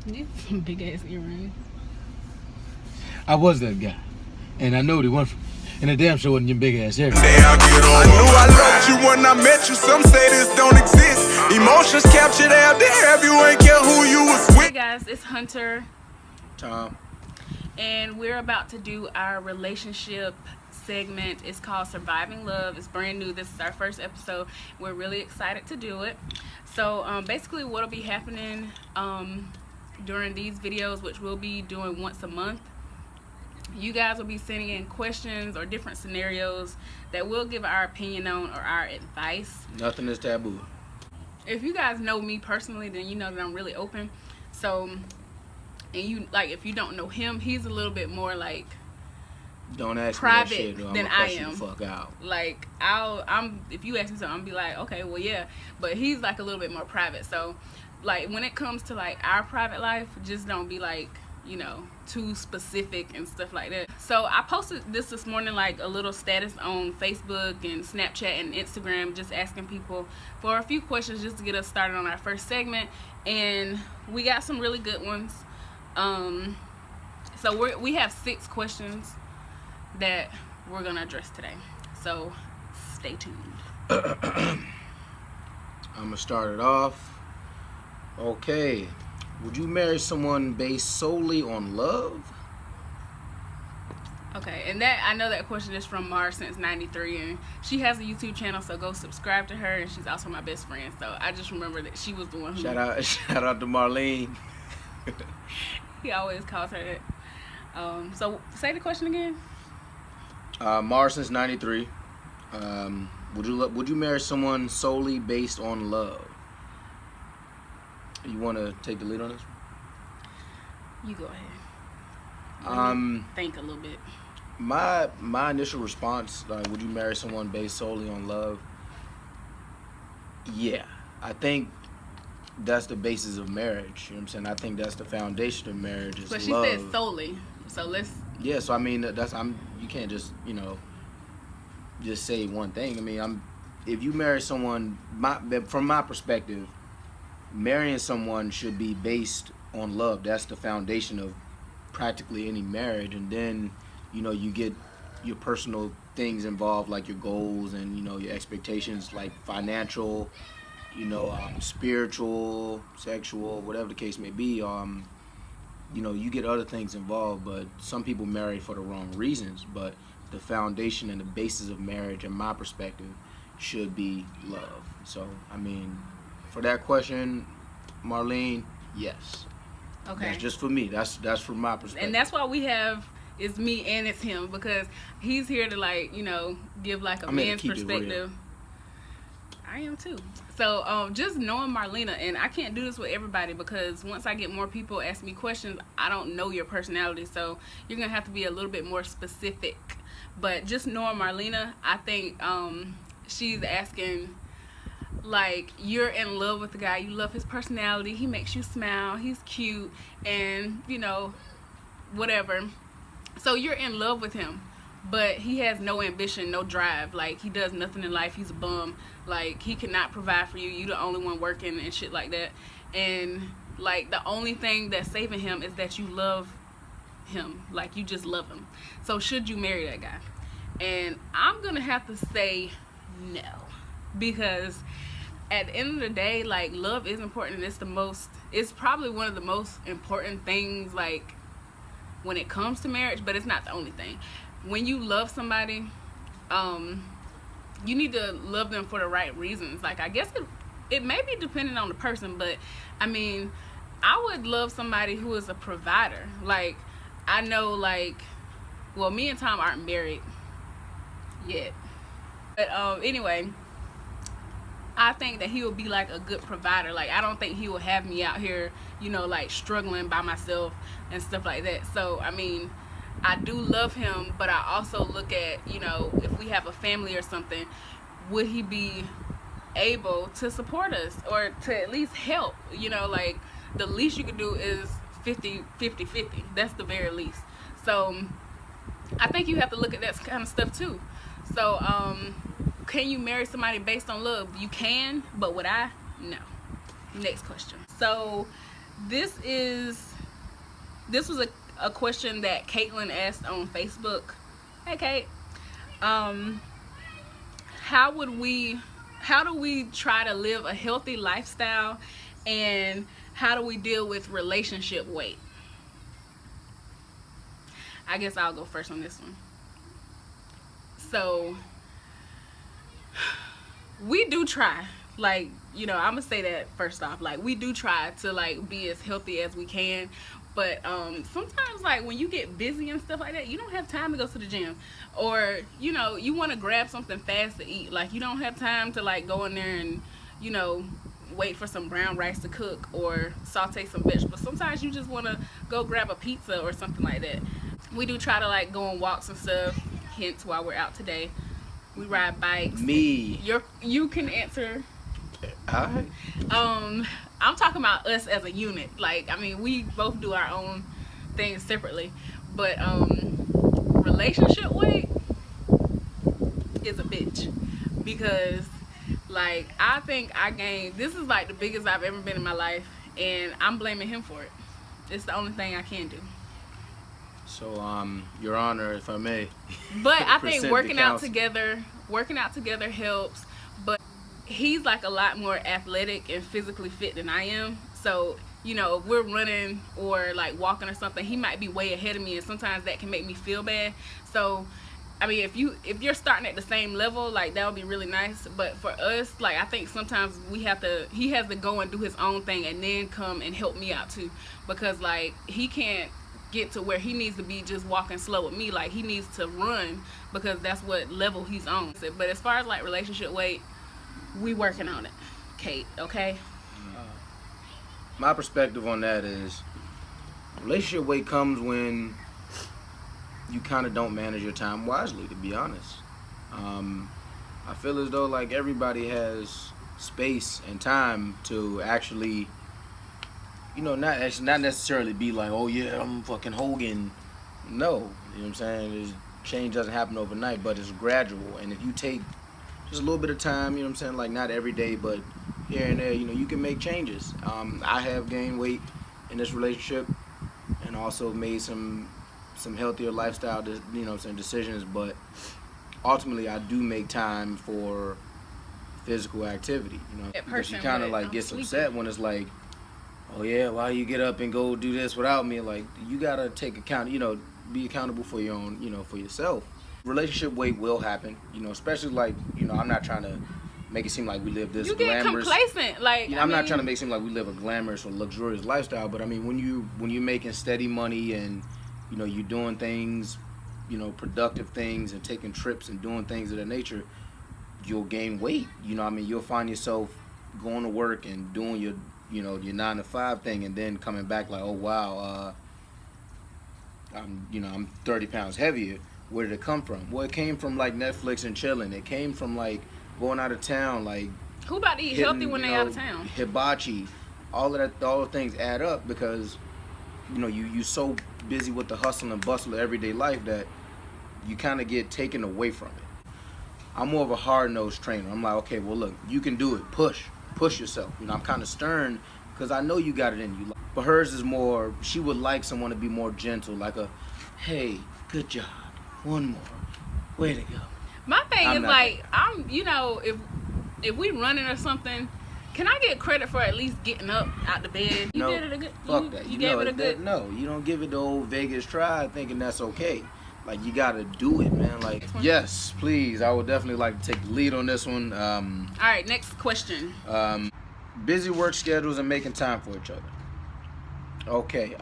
These some big ass earrings. I was that guy, and I know they went from, and the damn sure wasn't your big ass hair. I knew I loved you when I met you. Some say this don't exist. Emotions captured out there. If you ain't care who you was Hey with. guys, it's Hunter, Tom. and we're about to do our relationship segment. It's called Surviving Love. It's brand new. This is our first episode. We're really excited to do it. So basically what'll be happening during these videos, which we'll be doing once a month, you guys will be sending in questions or different scenarios that we'll give our opinion on or our advice. Nothing is taboo. If you guys know me personally, then you know that I'm really open. So, and you like, if you don't know him, he's a little bit more like Don't ask private me that shit, or than I'm I you am. the fuck out. Like I'm if you ask me something, I'm be like, okay, well yeah. But he's like a little bit more private. So, like when it comes to like our private life, just don't be like, you know, too specific and stuff like that. So I posted this morning, like a little status on Facebook and Snapchat and Instagram, just asking people for a few questions just to get us started on our first segment, and we got some really good ones. So we have 6 questions that we're gonna address today, so stay tuned. I'm gonna start it off. Okay, would you marry someone based solely on love? Okay, and that, I know that question is from Mars since '93, and she has a YouTube channel, so go subscribe to her, and she's also my best friend. So I just remember that she was the one who Shout out to Marlene. he always calls her that. So say the question again. Mars since '93. Would you marry someone solely based on love? You want to take the lead on this? You go ahead. Think a little bit. My initial response, would you marry someone based solely on love? Yeah, I think that's the basis of marriage. You know what I'm saying? I think that's the foundation of marriage is But she love. said solely, so let's. Yeah, so I mean you can't just just say one thing. I mean, if you marry someone, from my perspective, marrying someone should be based on love. That's the foundation of practically any marriage, and then you get your personal things involved, like your goals and your expectations, like financial, spiritual, sexual, whatever the case may be. You get other things involved, but some people marry for the wrong reasons. But the foundation and the basis of marriage, in my perspective, should be love. So I mean, for that question, Marlene, yes. Okay. That's just for me. That's from my perspective. And that's why we have, it's me and it's him, because he's here to give like a man's perspective. I am too. So just knowing Marlena, and I can't do this with everybody because once I get more people ask me questions, I don't know your personality, so you're gonna have to be a little bit more specific. But just knowing Marlena, I think she's asking, like, you're in love with the guy, you love his personality, he makes you smile, he's cute, and whatever. So you're in love with him, but he has no ambition, no drive. Like, he does nothing in life. He's a bum. Like, he cannot provide for you. You the only one working and shit like that. And like, the only thing that's saving him is that you love him. Like, you just love him. So should you marry that guy? And I'm gonna have to say no, because at the end of the day, like, love is important. It's probably one of the most important things, like, when it comes to marriage, but it's not the only thing. When you love somebody, you need to love them for the right reasons. Like, I guess it may be dependent on the person, but I mean, I would love somebody who is a provider. Like, I know, like, well, me and Tom aren't married yet, but anyway, I think that he will be like a good provider. Like, I don't think he will have me out here, like, struggling by myself and stuff like that. So I mean, I do love him, but I also look at, if we have a family or something, would he be able to support us or to at least help? Like, the least you could do is 50. That's the very least. So I think you have to look at that kind of stuff too. So can you marry somebody based on love? You can, but would I? No. Next question. So this was a question that Caitlin asked on Facebook. Hey, Kate. How do we try to live a healthy lifestyle, and how do we deal with relationship weight? I guess I'll go first on this one. So we do try, like, you know, I'm gonna say that first off, like, we do try to like be as healthy as we can, but sometimes, like, when you get busy and stuff like that, you don't have time to go to the gym, or, you know, you want to grab something fast to eat. Like, you don't have time to like go in there and, you know, wait for some brown rice to cook or saute some vegetables. Sometimes you just want to go grab a pizza or something like that. We do try to like go on walks and stuff, hence why we're out today. We ride bikes. You can answer. Alright. I'm talking about us as a unit. Like, I mean, we both do our own things separately, but relationship weight is a bitch, because like, I think I gained, this is like the biggest I've ever been in my life, and I'm blaming him for it. It's the only thing I can do. So, Your Honor, if I may. But I think working out together helps. But he's like a lot more athletic and physically fit than I am. So, you know, if we're running or like walking or something, he might be way ahead of me, and sometimes that can make me feel bad. So, I mean, if you're starting at the same level, like, that would be really nice. But for us, like, I think sometimes he has to go and do his own thing and then come and help me out too, because like, he can't get to where he needs to be just walking slow with me. Like, he needs to run, because that's what level he's on. But as far as like relationship weight, we working on it, Kate. Okay. My perspective on that is, relationship weight comes when you kind of don't manage your time wisely, to be honest. I feel as though like everybody has space and time to actually, you know, not necessarily be like, oh yeah, I'm fucking Hogan. No, you know what I'm saying? Change doesn't happen overnight, but it's gradual. And if you take just a little bit of time, you know what I'm saying, like, not every day, but here and there, you know, you can make changes. I have gained weight in this relationship, and also made some healthier lifestyle, you know what I'm saying, decisions, but ultimately I do make time for physical activity, you know, because you kind of like gets upset when it's like, oh yeah, why you get up and go do this without me? Like, you gotta take account, you know, be accountable for your own, you know, for yourself. Relationship weight will happen, you know, especially like, you know, I'm not trying to make it seem like we live this glamorous. You get complacent, like, you know, I'm not trying to make it seem like we live a glamorous or luxurious lifestyle, but I mean, when you're making steady money and, you know, you're doing things, you know, productive things, and taking trips and doing things of that nature, you'll gain weight. You know what I mean? You'll find yourself going to work and doing your, you know, your 9-to-5 thing, and then coming back like, oh wow, I'm 30 pounds heavier. Where did it come from? Well, it came from like Netflix and chilling. It came from like going out of town, like, who about to eat healthy when they out of town? Hibachi, all of that, all the things add up, because, you know, you so busy with the hustle and bustle of everyday life that you kind of get taken away from it. I'm more of a hard-nosed trainer. I'm like, okay, well look, you can do it. Push yourself. You know, I'm kind of stern because I know you got it in you. But hers is more, she would like someone to be more gentle, like a, hey, good job, one more, way to go. My thing is like, you know, if we running or something, can I get credit for at least getting up out the bed? You did it a good. Fuck that. You gave it a good. No, you don't give it the old Vegas try thinking that's okay. Like, you gotta do it, man. Like, yes, please. I would definitely like to take the lead on this one. All right, next question. Busy work schedules and making time for each other. Okay.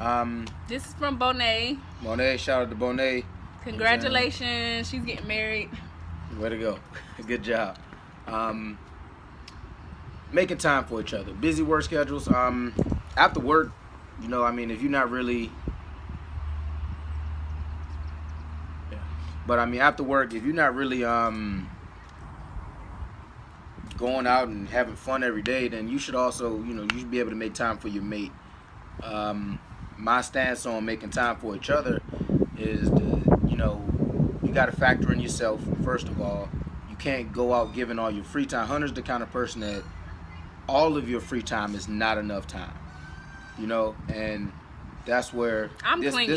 This is from Bonet. Bonet, shout out to Bonet. Congratulations, she's getting married. Way to go. Good job. Making time for each other. Busy work schedules. After work, you know, I mean, if you're not really, but I mean, after work, if you're not really going out and having fun every day, then you should also, you know, you should be able to make time for your mate. My stance on making time for each other is, you know, you got to factor in yourself first of all. You can't go out giving all your free time. Hunter's the kind of person that all of your free time is not enough time. you know, and that's where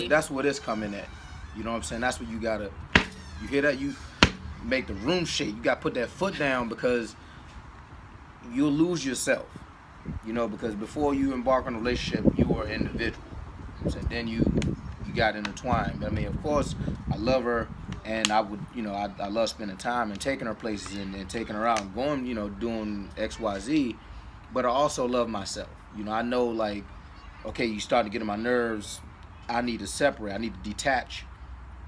that's where this coming at. You know what I'm saying? That's what you gotta. You hear that? You make the room shake. You gotta put that foot down because you'll lose yourself. You know, because before you embark on a relationship, you were an individual. So then you got intertwined. But I mean, of course, I love her, and I would, you know, I love spending time and taking her places and taking her out and going, you know, doing X, Y, Z. But I also love myself. You know, I know, like, okay, you start to get on my nerves. I need to separate. I need to detach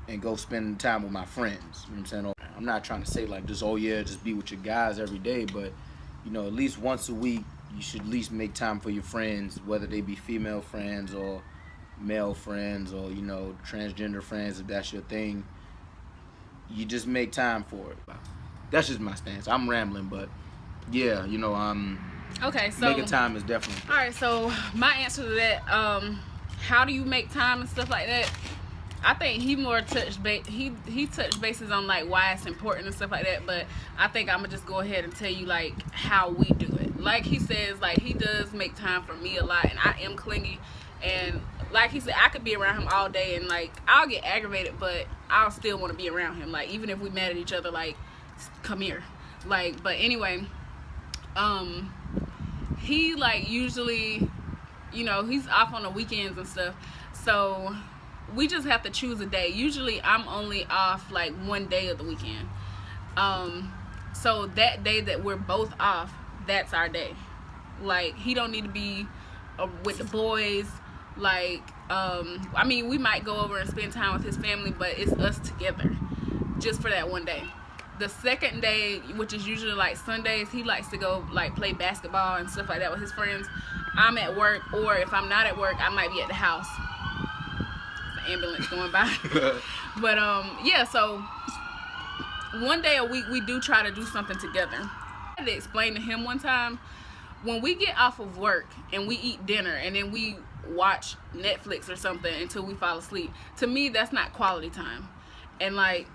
and go spend time with my friends. You know what I'm saying? I'm not trying to say like just, oh yeah, just be with your guys every day, but you know, at least once a week, you should at least make time for your friends, whether they be female friends or male friends or, you know, transgender friends, if that's your thing. You just make time for it. That's just my stance. I'm rambling, but yeah, you know, okay, so making time is definitely. All right, so my answer to that, how do you make time and stuff like that? I think he more touched he touched bases on like why it's important and stuff like that, but I think I'm gonna just go ahead and tell you like how we do it. Like he says, like he does make time for me a lot, and I am clingy, and like he said, I could be around him all day and like I'll get aggravated, but I'll still want to be around him. Like even if we mad at each other, like come here, like. But anyway, he like usually, you know, he's off on the weekends and stuff, so we just have to choose a day. Usually I'm only off like one day of the weekend. So that day that we're both off, that's our day. Like he don't need to be with the boys. Like, I mean, we might go over and spend time with his family, but it's us together just for that one day. The second day, which is usually like Sundays, he likes to go like play basketball and stuff like that with his friends. I'm at work, or if I'm not at work, I might be at the house. Ambulance going by. But yeah, so one day a week we do try to do something together. I had to explain to him one time, when we get off of work and we eat dinner and then we watch Netflix or something until we fall asleep, to me that's not quality time. And like,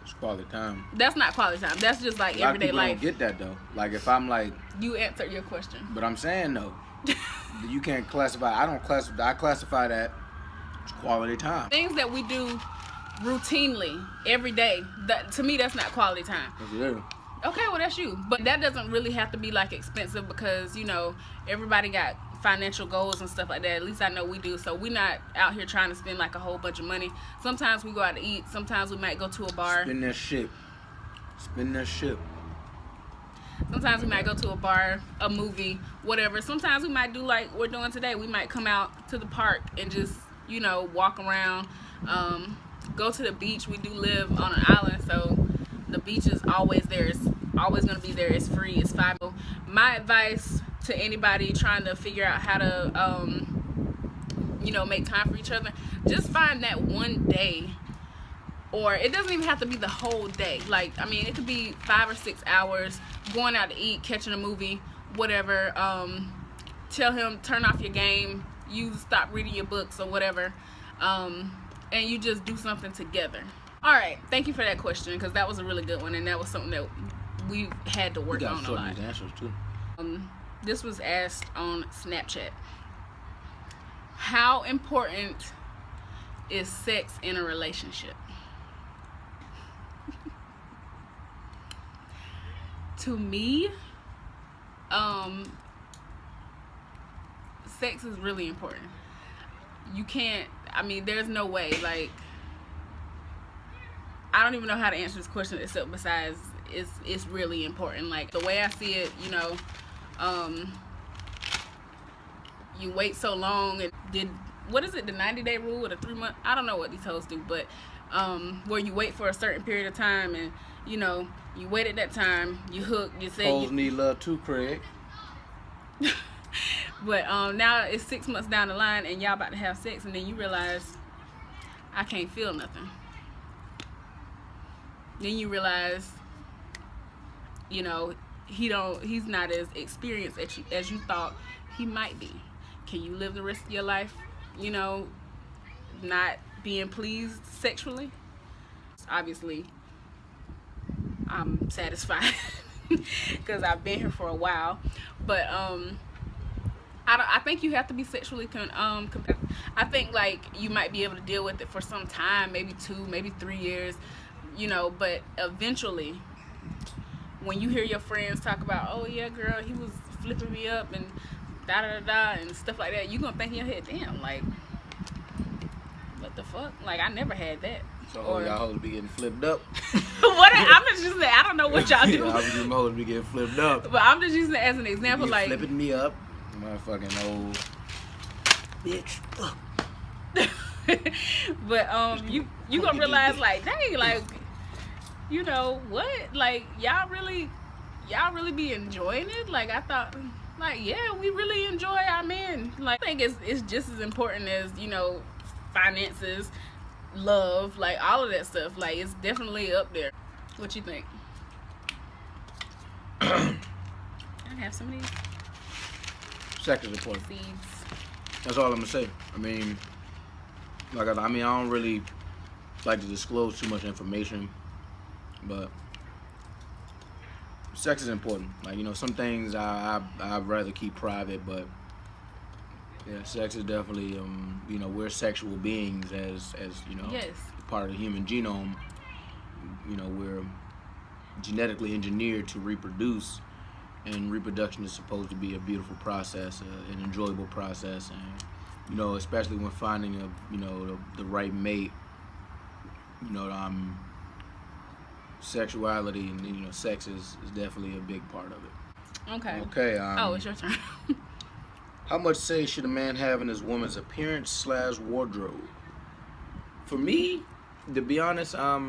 it's quality time. That's not quality time. That's just like everyday life. Don't get that though. Like if I'm like, you answered your question, but I'm saying though, you can't classify. I don't classify. I classify that quality time. Things that we do routinely every day, that to me that's not quality time. That's you. Okay, well that's you. But that doesn't really have to be like expensive, because you know everybody got financial goals and stuff like that. At least I know we do. So we're not out here trying to spend like a whole bunch of money. Sometimes we go out to eat. Sometimes we might go to a bar. Spend that shit. Sometimes we might go to a bar, a movie, whatever. Sometimes we might do like we're doing today. We might come out to the park and just, you know, walk around, go to the beach. We do live on an island, so the beach is always there. It's always going to be there. It's free. It's $5. My advice to anybody trying to figure out how to, you know, make time for each other, just find that one day, or it doesn't even have to be the whole day. Like, I mean, it could be 5 or 6 hours, going out to eat, catching a movie, whatever. Tell him, turn off your game, you stop reading your books or whatever, and you just do something together. All right, thank you for that question, because that was a really good one, and that was something that we had to work on a lot. These answers too. This was asked on Snapchat. How important is sex in a relationship? To me, sex is really important. You can't, I mean, there's no way, like, I don't even know how to answer this question except besides it's really important. Like, the way I see it, you know, you wait so long and what is it, the 90-day rule or the 3-month? I don't know what these hoes do, but where you wait for a certain period of time, and you know, you wait at that time, you hook, you say hoes need love too, Craig. But now it's 6 months down the line and y'all about to have sex, and then you realize I can't feel nothing. Then you realize, you know, he's not as experienced as you thought he might be. Can you live the rest of your life, you know, not being pleased sexually? Obviously, I'm satisfied because I've been here for a while. But I think you have to be sexually compatible. I think like you might be able to deal with it for some time, maybe 2, maybe 3 years, you know, but eventually when you hear your friends talk about, oh yeah girl, he was flipping me up and da da da and stuff like that, you gonna think in your head, damn, like what the fuck? Like I never had that. So y'all hoes be getting flipped up. What? I'm just using it. I don't know what y'all do. I was my hoes be getting flipped up. But I'm just using it as an example, like flipping me up, motherfucking old bitch. But you gonna realize like, dang, like, you know what? Like y'all really be enjoying it. Like I thought, like yeah, we really enjoy our men. Like I think it's just as important as, you know, finances, love, like all of that stuff. Like it's definitely up there. What you think? I have some of these sex is important. seeds. That's all I'm gonna say. I mean, like I don't really like to disclose too much information, but sex is important. Like, you know, some things I'd rather keep private, but yeah, sex is definitely you know, we're sexual beings as you know, yes, part of the human genome. You know, we're genetically engineered to reproduce, and reproduction is supposed to be a beautiful process, an enjoyable process, and you know, especially when finding a, you know, the right mate, you know, sexuality and, you know, sex is definitely a big part of it. Okay. Okay. Oh, it's your turn. How much say should a man have in his woman's appearance / wardrobe? For me, to be honest, a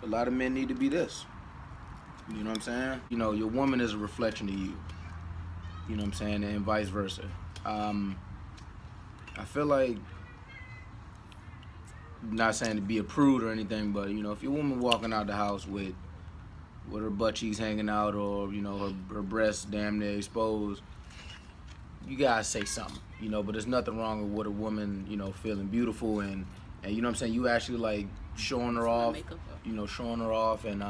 lot of men need to be this. You know what I'm saying? You know, your woman is a reflection of you. You know what I'm saying? And vice versa. I feel like, not saying to be a prude or anything, but, you know, if your woman walking out the house with her butt cheeks hanging out, or, you know, her breasts damn near exposed, you gotta say something, you know. But there's nothing wrong with a woman, you know, feeling beautiful and you know what I'm saying, you actually like showing her off, you know, showing her off, and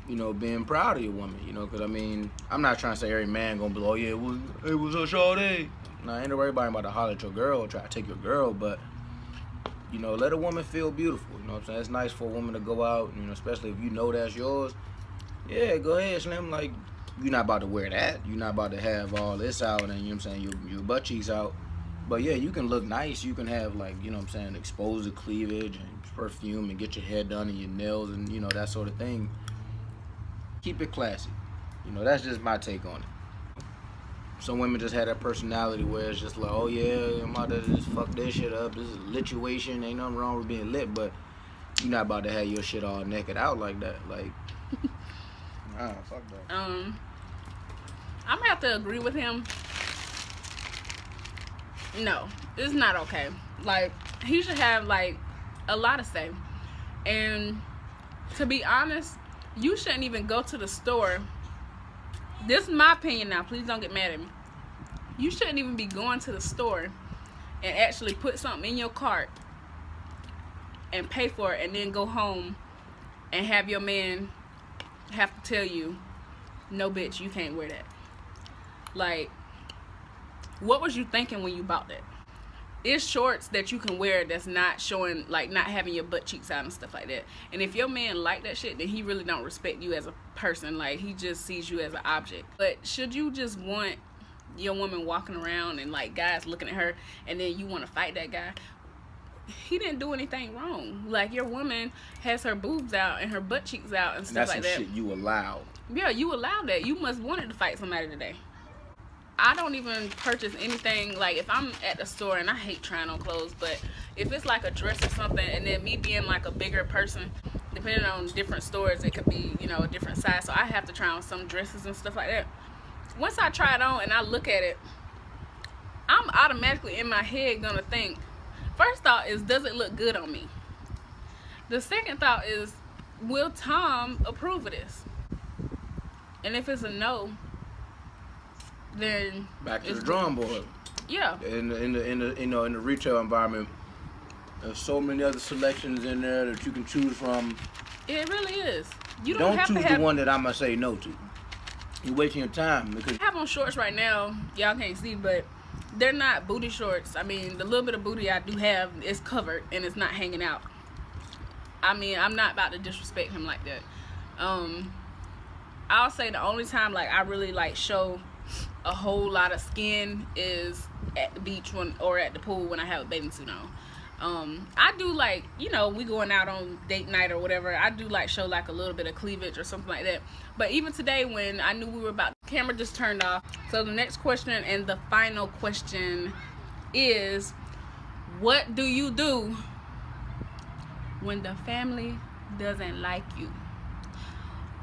you know, being proud of your woman, you know, because I mean, I'm not trying to say every man gonna be like, oh yeah, it was a shawty. Nah, ain't everybody about to holler at your girl or try to take your girl, but you know, let a woman feel beautiful. You know what I'm saying? It's nice for a woman to go out, you know, especially if you know that's yours. Yeah, go ahead, Slim. Like, you're not about to wear that. You're not about to have all this out and, you know what I'm saying, your butt cheeks out. But yeah, you can look nice. You can have, like, you know what I'm saying, expose the cleavage and perfume and get your hair done and your nails and, you know, that sort of thing. Keep it classy. You know, that's just my take on it. Some women just have that personality where it's just like, oh yeah, I'm about to just fuck this shit up. This is lituation. Ain't nothing wrong with being lit, but you're not about to have your shit all naked out like that. Like, nah, fuck that. I'm gonna have to agree with him. No, it's not okay. Like, he should have, like, a lot of say. And to be honest, you shouldn't even go to the store. This is my opinion now. Please don't get mad at me. You shouldn't even be going to the store and actually put something in your cart and pay for it and then go home and have your man have to tell you, no bitch, you can't wear that. Like, what was you thinking when you bought that? It's shorts that you can wear that's not showing, like, not having your butt cheeks out and stuff like that. And if your man like that shit, then he really don't respect you as a person. Like, he just sees you as an object. But should you just want your woman walking around and, like, guys looking at her and then you want to fight that guy? He didn't do anything wrong. Like, your woman has her boobs out and her butt cheeks out and stuff like that. That's some shit you allow. Yeah, you allow that. You must wanted to fight somebody today. I don't even purchase anything, like, if I'm at the store, and I hate trying on clothes, but if it's like a dress or something, and then me being like a bigger person, depending on different stores, it could be, you know, a different size, so I have to try on some dresses and stuff like that. Once I try it on and I look at it, I'm automatically in my head gonna think, first thought is, does it look good on me? The second thought is, will Tom approve of this? And if it's a no, then back to the drawing board. Yeah. In the you know, in the retail environment, there's so many other selections in there that you can choose from. It really is. You don't have choose to have the one that I'm gonna say no to. You're wasting your time because I have on shorts right now. Y'all can't see, but they're not booty shorts. I mean, the little bit of booty I do have is covered and it's not hanging out. I mean, I'm not about to disrespect him like that. I'll say the only time like I really like show a whole lot of skin is at the beach or at the pool when I have a bathing suit on. I do like, you know, we going out on date night or whatever, I do like show like a little bit of cleavage or something like that. But even today when I knew we were about, the camera just turned off. So the next question and the final question is, what do you do when the family doesn't like you?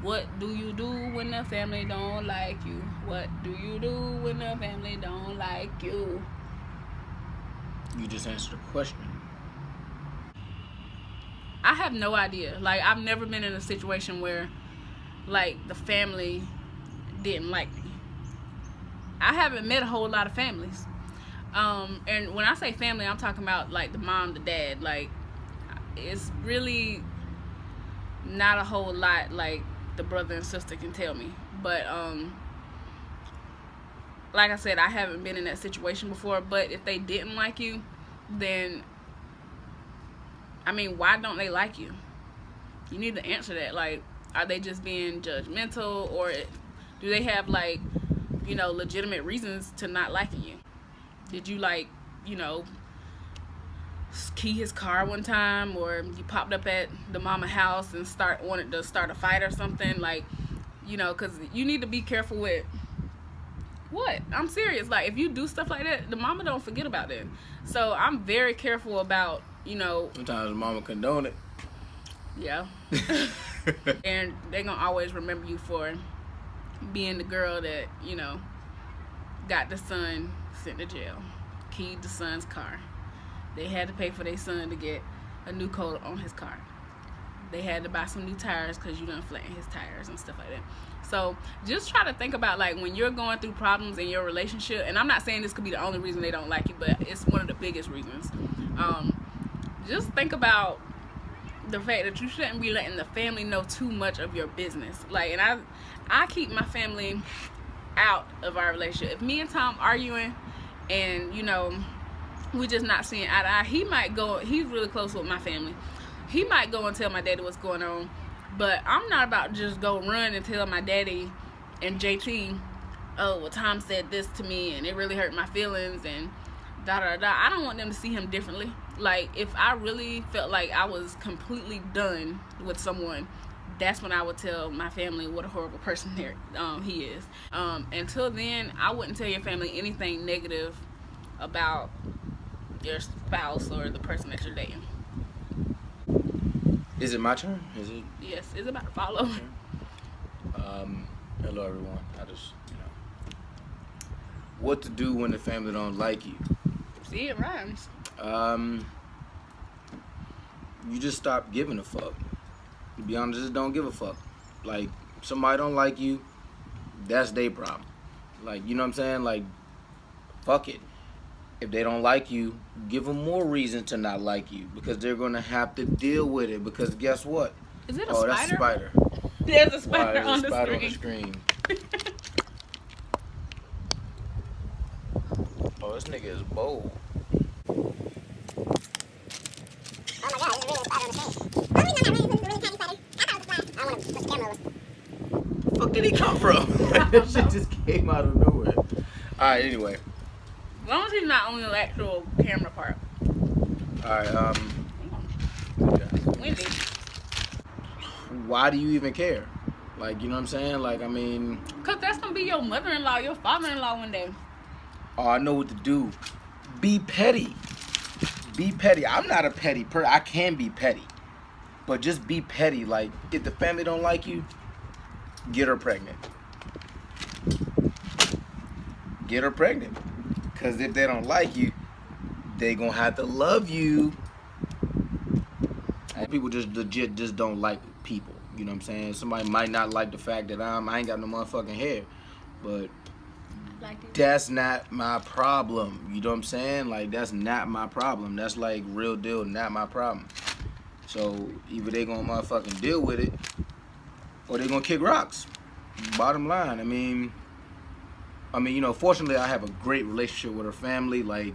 What do you do when the family don't like you? What do you do when the family don't like you? you just answered the question. I have no idea. Like, I've never been in a situation where, like, the family didn't like me. I haven't met a whole lot of families. And when I say family, I'm talking about, like, the mom, the dad. Like, it's really not a whole lot, like, the brother and sister can tell me. But, like I said, I haven't been in that situation before. But if they didn't like you, then, I mean, why don't they like you? You need to answer that. Like, are they just being judgmental, or do they have, like, you know, legitimate reasons to not liking you? Did you, like, you know, key his car one time, or you popped up at the mama house and wanted to start a fight or something? Like, you know, because you need to be careful with what? I'm serious. Like, if you do stuff like that, the mama don't forget about it. So I'm very careful about, you know. Sometimes the mama condone it. Yeah. And they're gonna always remember you for being the girl that, you know, got the son sent to jail, keyed the son's car. They had to pay for their son to get a new coat on his car. They had to buy some new tires because you done flattened his tires and stuff like that. So just try to think about, like, when you're going through problems in your relationship, and I'm not saying this could be the only reason they don't like you, but it's one of the biggest reasons. Just think about the fact that you shouldn't be letting the family know too much of your business. Like, and I keep my family out of our relationship. If me and Tom arguing and, you know, we just not seeing eye to eye, he might go, he's really close with my family, he might go and tell my daddy what's going on. But I'm not about to just go run and tell my daddy and JT, oh, well, Tom said this to me and it really hurt my feelings and da da da. I don't want them to see him differently. Like, if I really felt like I was completely done with someone, that's when I would tell my family what a horrible person he is. Until then, I wouldn't tell your family anything negative about your spouse or the person that you're dating. Is it my turn? Is it? Yes, it's about to follow. Hello everyone. I just, you know, what to do when the family don't like you? See, it rhymes. You just stop giving a fuck. To be honest, just don't give a fuck. Like, somebody don't like you, that's their problem. Like, you know what I'm saying? Like, fuck it. If they don't like you, give them more reason to not like you, because they're gonna have to deal with it. Because guess what? Is it a spider? spider? That's a spider. There's a spider, Wow, on, there's a spider on the screen. Oh, this nigga is bold. Oh my god, there's really a spider on the screen. Oh, no, this is a really tiny spider. I thought it was a fly. I want to put the camera over. Where the fuck did he come from? That shit just came out of nowhere. Alright, anyway. As long as he's not on the actual camera part. Alright, Windy. why do you even care? Like, you know what I'm saying? Like, I mean, Because that's going to be your mother-in-law, your father-in-law one day. oh, I know what to do. Be petty. Be petty. I'm not a petty person. I can be petty. But just be petty. Like, if the family don't like you, get her pregnant. Get her pregnant. Because if they don't like you, they going to have to love you. And people just legit just don't like people. You know what I'm saying? Somebody might not like the fact that I ain't got no motherfucking hair. But that's not my problem. You know what I'm saying? Like, that's not my problem. That's like real deal, not my problem. So either they gonna motherfucking deal with it, or they gonna kick rocks. bottom line, I mean, you know, fortunately, I have a great relationship with her family. Like,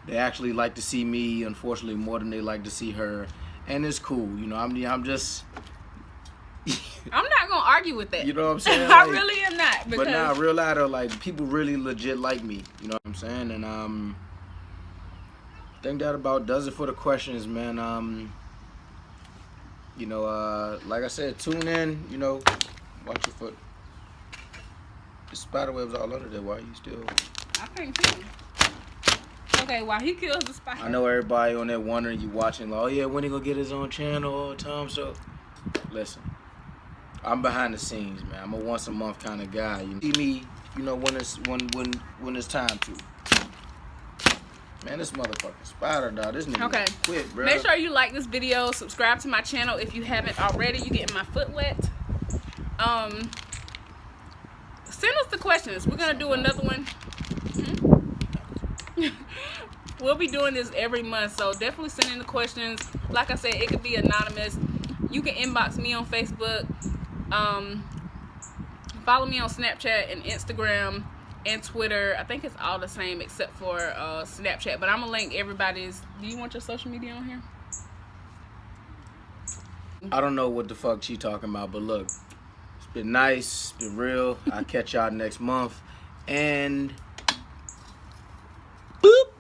they actually like to see me, unfortunately, more than they like to see her, and it's cool. You know, I'm just. I'm not gonna argue with that. You know what I'm saying? I Like, really am not. Because but nah, real life, like, people really legit like me. You know what I'm saying? And I think that about does it for the questions, man. You know, like I said, tune in. You know, watch your foot. The spider webs all under there. Why are you still? I can't kill him. Okay, while he kills the spider. I know everybody on there wondering, you watching, like, oh yeah, when he gonna get his own channel all the time? So, listen, I'm behind the scenes, man. I'm a once a month kind of guy. You see me, you know, when it's time to. Man, this motherfucking spider, dog. This nigga Okay. quit, bro. Make sure you like this video, subscribe to my channel if you haven't already. You getting my foot wet. Send us the questions. We're gonna do another one. We'll be doing this every month, so definitely send in the questions. Like I said, it could be anonymous. You can inbox me on Facebook. Follow me on Snapchat and Instagram and Twitter. I think it's all the same except for Snapchat, but I'm gonna link everybody's. Do you want your social media on here? I don't know what the fuck she talking about, but look, it's been nice, it's been real. I'll catch y'all next month, and